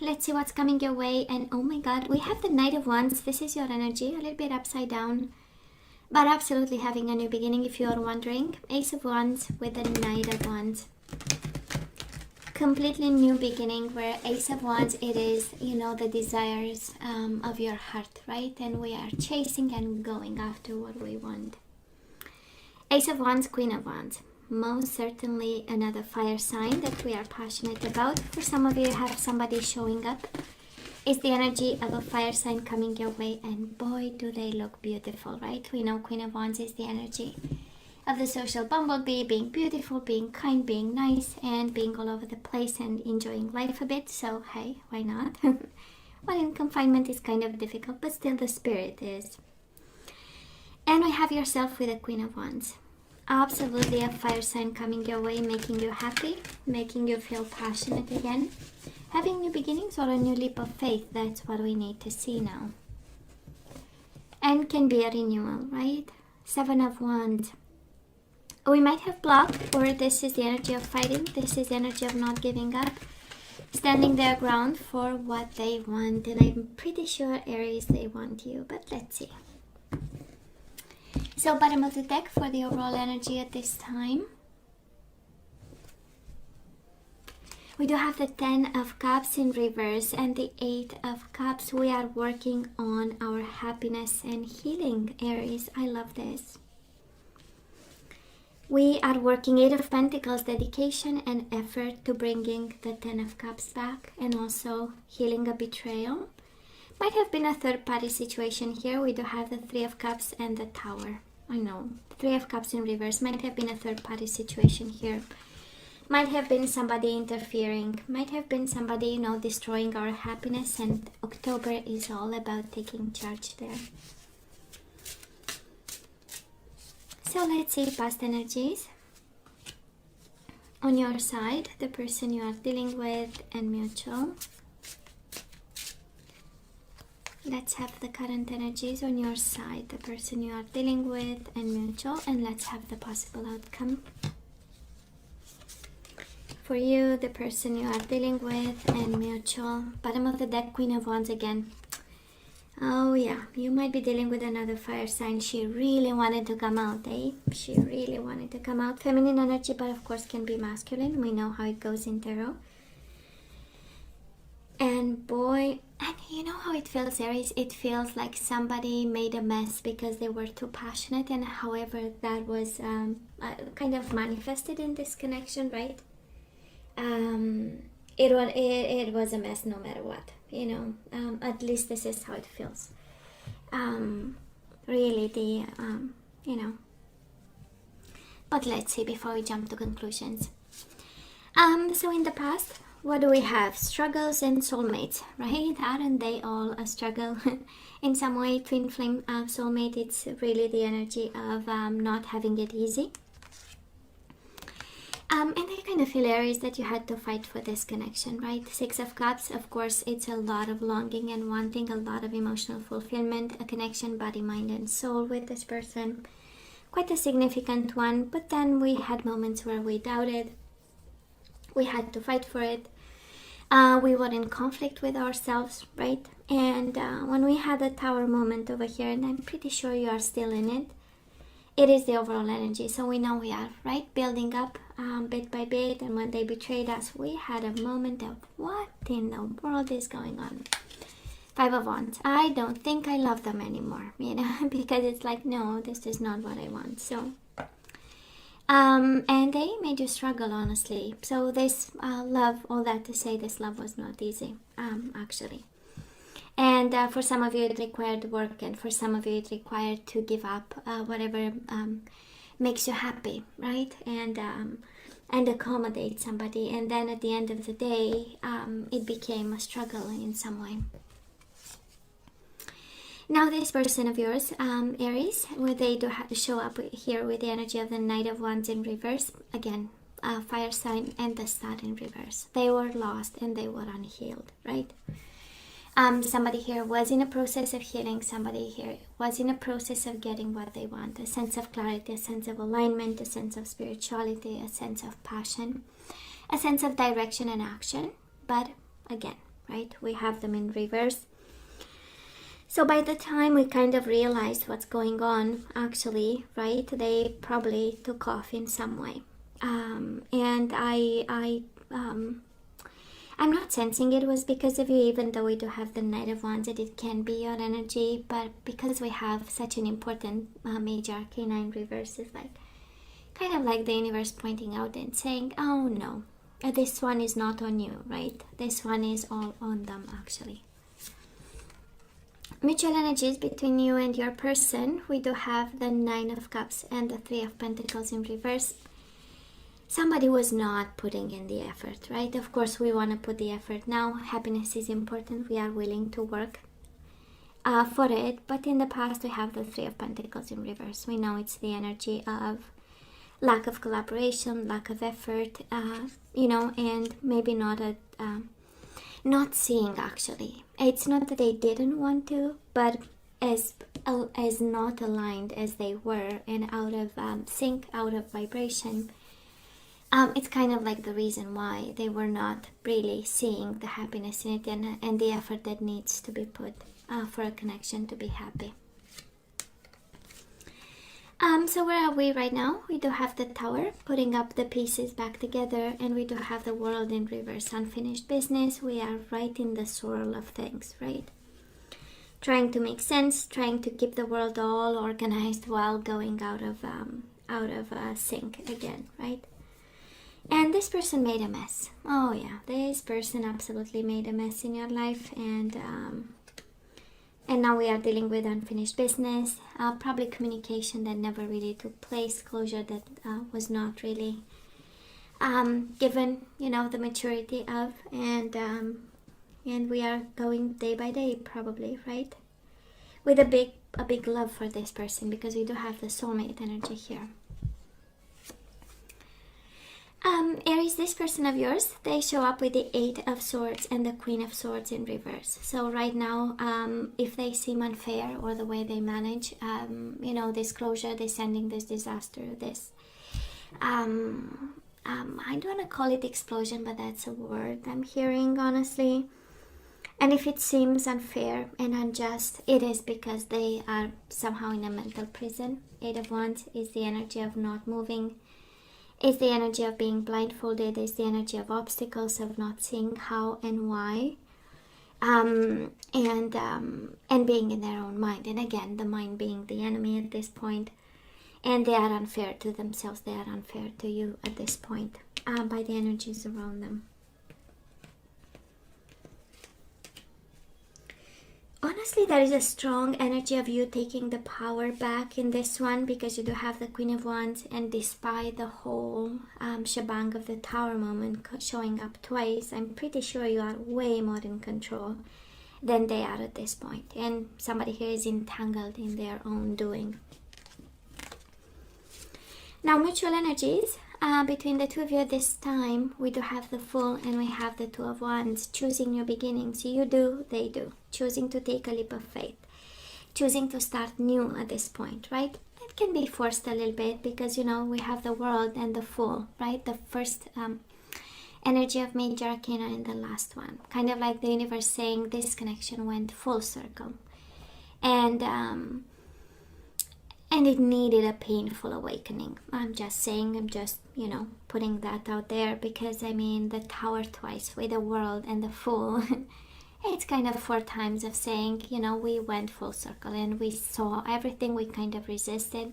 Let's see what's coming your way. And oh my god, we have the Knight of Wands. This is your energy, a little bit upside down, but absolutely having a new beginning if you are wondering. Ace of Wands with the Knight of Wands. Completely new beginning, where Ace of Wands, it is, you know, the desires of your heart, right? And we are chasing and going after what we want. Ace of Wands, Queen of Wands. Most certainly another fire sign that we are passionate about. For some of you, have somebody showing up. It's the energy of a fire sign coming your way, and boy do they look beautiful, right? We know Queen of Wands is the energy of the social bumblebee, being beautiful, being kind, being nice, and being all over the place and enjoying life a bit. So hey, why not? Well, in confinement is kind of difficult, but still the spirit is. And we have yourself with the Queen of Wands. Absolutely a fire sign coming your way, making you happy, making you feel passionate again, having new beginnings or a new leap of faith. That's what we need to see now. And can be a renewal, right? Seven of Wands. We might have blocked, or this is the energy of fighting. This is the energy of not giving up, standing their ground for what they want. And I'm pretty sure, Aries, they want you, but let's see. So bottom of the deck for the overall energy at this time. We do have the 10 of Cups in reverse and the 8 of Cups. We are working on our happiness and healing, Aries. I love this. We are working 8 of Pentacles, dedication and effort to bringing the 10 of Cups back, and also healing a betrayal. Might have been a third-party situation here. We do have the 3 of Cups and the Tower. I know, 3 of Cups in reverse. Might have been a third-party situation here. Might have been somebody interfering. Might have been somebody, you know, destroying our happiness. And October is all about taking charge there. So let's see past energies. On your side, the person you are dealing with and mutual. Let's have the current energies on your side, the person you are dealing with and mutual, and let's have the possible outcome. For you, the person you are dealing with and mutual. Bottom of the deck, Queen of Wands again. Oh yeah, you might be dealing with another fire sign. She really wanted to come out, eh? She really wanted to come out. Feminine energy, but of course can be masculine. We know how it goes in tarot. And boy, and you know how it feels, Aries? It feels like somebody made a mess because they were too passionate, and however that was kind of manifested in this connection, right? It was a mess no matter what, you know. At least this is how it feels. Really, you know. But let's see before we jump to conclusions. So in the past, what do we have? Struggles and soulmates, right? Aren't they all a struggle? In some way, twin flame soulmate, it's really the energy of not having it easy. And I kind of feel, Aries, that you had to fight for this connection, right? 6 of Cups, of course, it's a lot of longing and wanting, a lot of emotional fulfillment, a connection, body, mind, and soul with this person. Quite a significant one, but then we had moments where we doubted. We had to fight for it. We were in conflict with ourselves, right? And when we had a Tower moment over here, and I'm pretty sure you are still in it, it is the overall energy. So we know we are, right, building up bit by bit. And when they betrayed us, we had a moment of what in the world is going on? 5 of Wands. I don't think I love them anymore, you know, because it's like, no, this is not what I want. So and they made you struggle, honestly. So this love, all that to say, this love was not easy, actually. And for some of you it required work, and for some of you it required to give up whatever makes you happy, right? And accommodate somebody. And then at the end of the day, it became a struggle in some way. Now this person of yours, Aries, where they do show up here with the energy of the Knight of Wands in reverse. Again, fire sign and the Star in reverse. They were lost and they were unhealed, right? Somebody here was in a process of healing. Somebody here was in a process of getting what they want. A sense of clarity, a sense of alignment, a sense of spirituality, a sense of passion, a sense of direction and action. But again, right? We have them in reverse. So by the time we kind of realized what's going on, actually, right, they probably took off in some way. And I'm not sensing it was because of you, even though we do have the Knight of Wands, that it can be your energy, but because we have such an important major arcana in reverse, it's like kind of like the universe pointing out and saying, oh no, this one is not on you, right? This one is all on them, actually. Mutual energies between you and your person, we do have the Nine of Cups and the Three of Pentacles in reverse. Somebody was not putting in the effort, right? Of course, we want to put the effort now. Happiness is important. We are willing to work for it. But in the past, we have the Three of Pentacles in reverse. We know it's the energy of lack of collaboration, lack of effort, and maybe not seeing, actually. It's not that they didn't want to, but as not aligned as they were and out of sync, out of vibration, it's kind of like the reason why they were not really seeing the happiness in it and the effort that needs to be put for a connection to be happy. So where are we right now? We do have the Tower, putting up the pieces back together, and we do have the World in reverse, unfinished business. We are right in the swirl of things, right? Trying to make sense, trying to keep the world all organized while going out of sync again, right? And this person made a mess. Oh yeah, this person absolutely made a mess in your life, and now we are dealing with unfinished business, probably communication that never really took place, closure that was not really given, the maturity of, and we are going day by day, probably, right? With a big love for this person, because we do have the soulmate energy here. Aries, this person of yours, they show up with the Eight of Swords and the Queen of Swords in reverse. So right now, if they seem unfair or the way they manage, this closure, this ending, this disaster, this, I don't want to call it explosion, but that's a word I'm hearing, honestly. And if it seems unfair and unjust, it is because they are somehow in a mental prison. Eight of Wands is the energy of not moving. It's the energy of being blindfolded. It's the energy of obstacles, of not seeing how and why, and being in their own mind. And again, the mind being the enemy at this point. And they are unfair to themselves. They are unfair to you at this point by the energies around them. Honestly, there is a strong energy of you taking the power back in this one, because you do have the Queen of Wands, and despite the whole shebang of the Tower moment showing up twice, I'm pretty sure you are way more in control than they are at this point. And somebody here is entangled in their own doing. Now, mutual energies. Between the two of you at this time, we do have the Fool and we have the Two of Wands. Choosing new beginnings. You do, they do. Choosing to take a leap of faith. Choosing to start new at this point, right? It can be forced a little bit because, we have the World and the Fool, right? The first energy of major arcana and the last one. Kind of like the universe saying this connection went full circle. And it needed a painful awakening. I'm just putting that out there, because the Tower twice with the World and the Fool, it's kind of 4 times of saying, we went full circle and we saw everything we kind of resisted.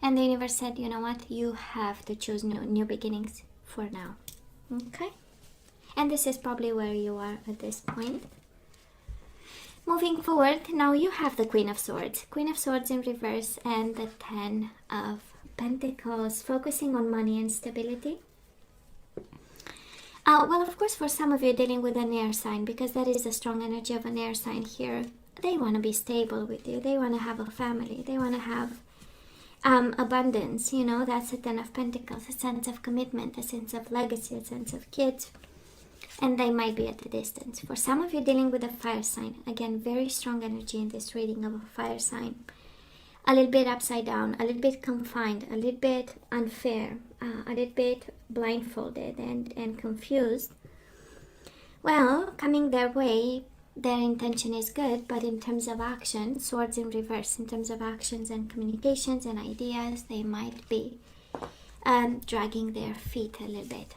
And the universe said, you know what, you have to choose new beginnings for now. Okay? And this is probably where you are at this point. Moving forward, now you have the Queen of Swords. Queen of Swords in reverse and the Ten of Pentacles, focusing on money and stability. Well, of course, for some of you dealing with an air sign, because that is the strong energy of an air sign here. They want to be stable with you. They want to have a family. They want to have abundance. That's a Ten of Pentacles, a sense of commitment, a sense of legacy, a sense of kids. And they might be at a distance. For some of you dealing with a fire sign, again, very strong energy in this reading of a fire sign. A little bit upside down, a little bit confined, a little bit unfair, a little bit blindfolded and confused. Well, coming their way, their intention is good, but in terms of action, swords in reverse, in terms of actions and communications and ideas, they might be dragging their feet a little bit.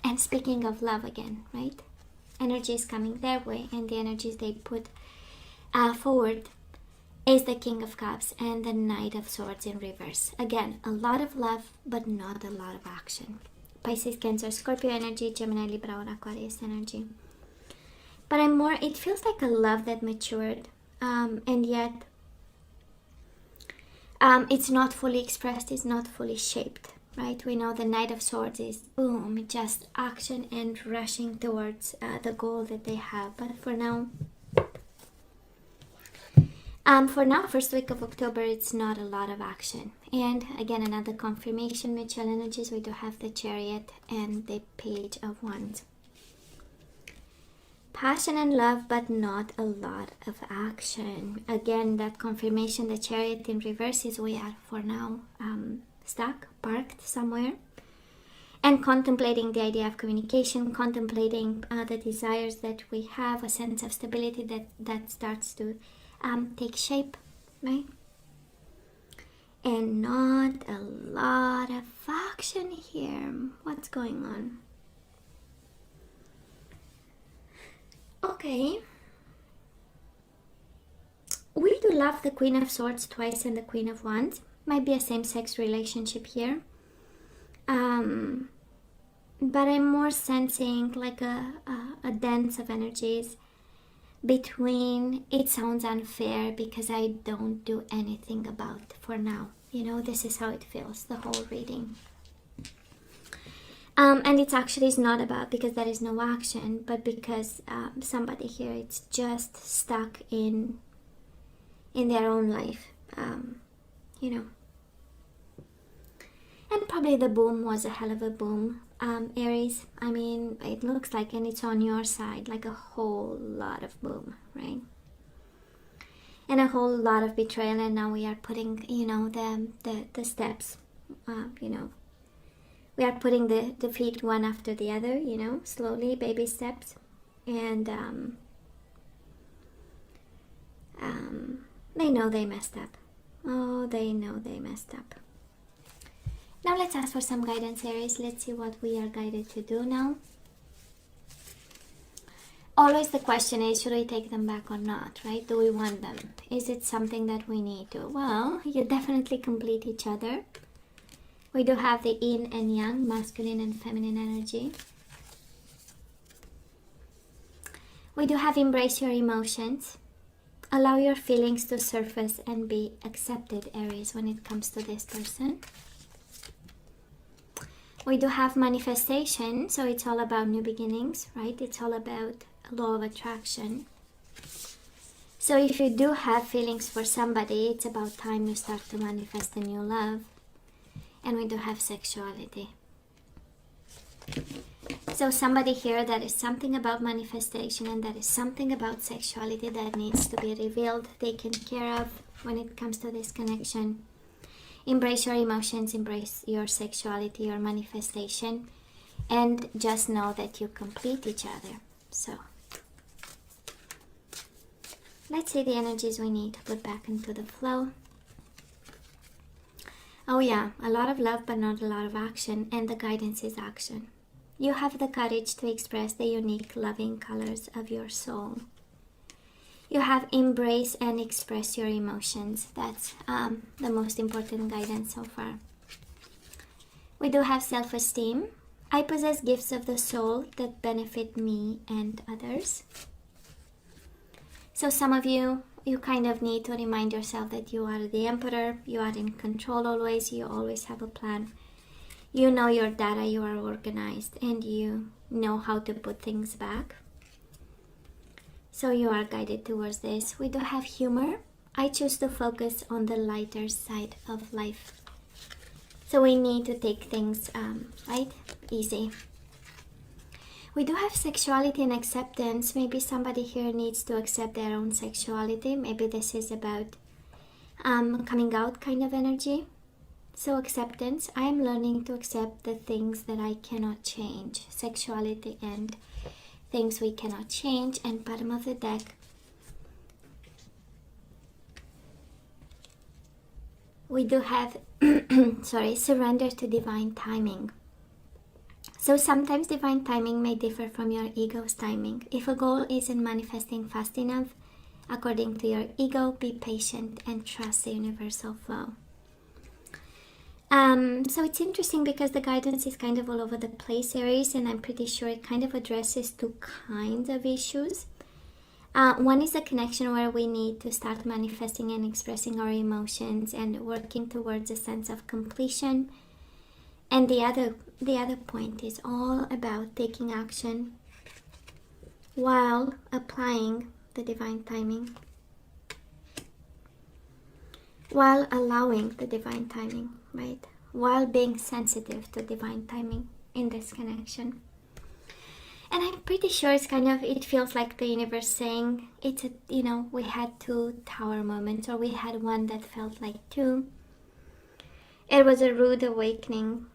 And speaking of love again, right? Energy is coming their way, and the energies they put forward is the King of Cups and the Knight of Swords in reverse. Again, a lot of love, but not a lot of action. Pisces, Cancer, Scorpio energy, Gemini, Libra, or Aquarius energy. But it feels like a love that matured, and yet it's not fully expressed, it's not fully shaped, right? We know the Knight of Swords is, boom, just action and rushing towards the goal that they have. But for now, first week of October, it's not a lot of action. And again, another confirmation, mutual energies, we do have the Chariot and the Page of Wands. Passion and love, but not a lot of action. Again, that confirmation, the Chariot in reverse, is we are for now stuck, parked somewhere, and contemplating the idea of communication, contemplating the desires that we have, a sense of stability that starts to take shape, right? And not a lot of action here. What's going on? Okay. We do love the Queen of Swords twice and the Queen of Wands. Might be a same-sex relationship here. But I'm more sensing like a dance of energies between, it sounds unfair because I don't do anything about for now. You know, this is how it feels, the whole reading. And it's actually is not about because there is no action, but because somebody here it's just stuck in their own life, you know. And probably the boom was a hell of a boom, Aries. I mean, it looks like, and it's on your side, like a whole lot of boom, right? And a whole lot of betrayal, and now we are putting, you know, the steps, you know. We are putting the feet one after the other, you know, slowly, baby steps. And they know they messed up. Oh, they know they messed up. Now let's ask for some guidance, Aries. Let's see what we are guided to do now. Always the question is, should we take them back or not, right? Do we want them? Is it something that we need to? Well, you definitely complete each other. We do have the yin and yang, masculine and feminine energy. We do have embrace your emotions. Allow your feelings to surface and be accepted, Aries, when it comes to this person. We do have manifestation, so it's all about new beginnings, right? It's all about law of attraction. So if you do have feelings for somebody, it's about time you start to manifest a new love. And we do have sexuality. So somebody here, that is something about manifestation, and that is something about sexuality that needs to be revealed, taken care of when it comes to this connection. Embrace your emotions, embrace your sexuality, your manifestation, and just know that you complete each other. So let's see the energies we need to put back into the flow. Oh yeah, a lot of love but not a lot of action, and the guidance is action. You have the courage to express the unique loving colors of your soul. You have embrace and express your emotions. That's the most important guidance so far. We do have self-esteem. I possess gifts of the soul that benefit me and others. So some of you kind of need to remind yourself that you are the emperor, you are in control always, you always have a plan. You know your data, you are organized, and you know how to put things back. So you are guided towards this. We do have humor. I choose to focus on the lighter side of life. So we need to take things right, easy. We do have sexuality and acceptance. Maybe somebody here needs to accept their own sexuality. Maybe this is about coming out kind of energy. So acceptance. I am learning to accept the things that I cannot change. Sexuality and things we cannot change. And bottom of the deck, we do have surrender to divine timing. So sometimes divine timing may differ from your ego's timing. If a goal isn't manifesting fast enough, according to your ego, be patient and trust the universal flow. So it's interesting because the guidance is kind of all over the place, Aries, and I'm pretty sure it kind of addresses two kinds of issues. One is a connection where we need to start manifesting and expressing our emotions and working towards a sense of completion. And the other point is all about taking action while applying the divine timing, while allowing the divine timing, right? While being sensitive to divine timing in this connection. And I'm pretty sure it feels like the universe saying, we had two tower moments, or we had one that felt like two. It was a rude awakening.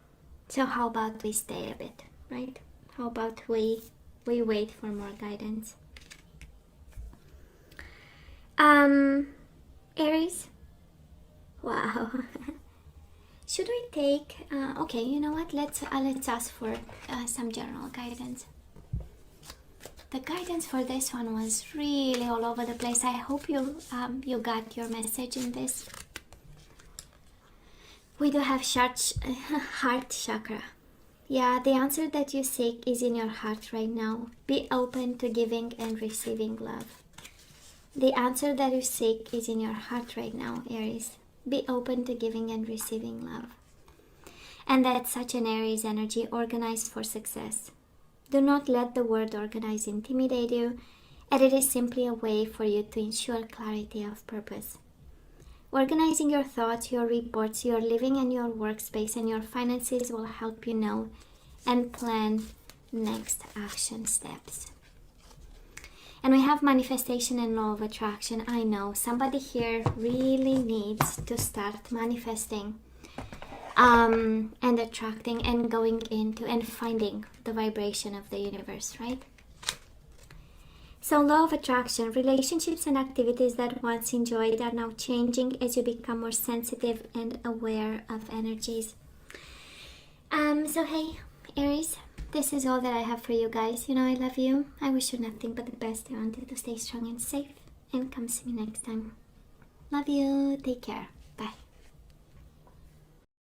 So how about we stay a bit, right? How about we wait for more guidance? Aries? Wow. Should we take, okay, you know what? Let's ask for some general guidance. The guidance for this one was really all over the place. I hope you got your message in this. We do have heart chakra. Yeah, the answer that you seek is in your heart right now. Be open to giving and receiving love. The answer that you seek is in your heart right now, Aries. Be open to giving and receiving love. And that's such an Aries energy, organized for success. Do not let the word organize intimidate you, and it is simply a way for you to ensure clarity of purpose. Organizing your thoughts, your reports, your living and your workspace and your finances will help you know and plan next action steps. And we have manifestation and law of attraction. I know somebody here really needs to start manifesting and attracting and going into and finding the vibration of the universe, right? So law of attraction, relationships and activities that once enjoyed are now changing as you become more sensitive and aware of energies. So hey, Aries, this is all that I have for you guys. I love you. I wish you nothing but the best. I want you to stay strong and safe. And come see me next time. Love you. Take care.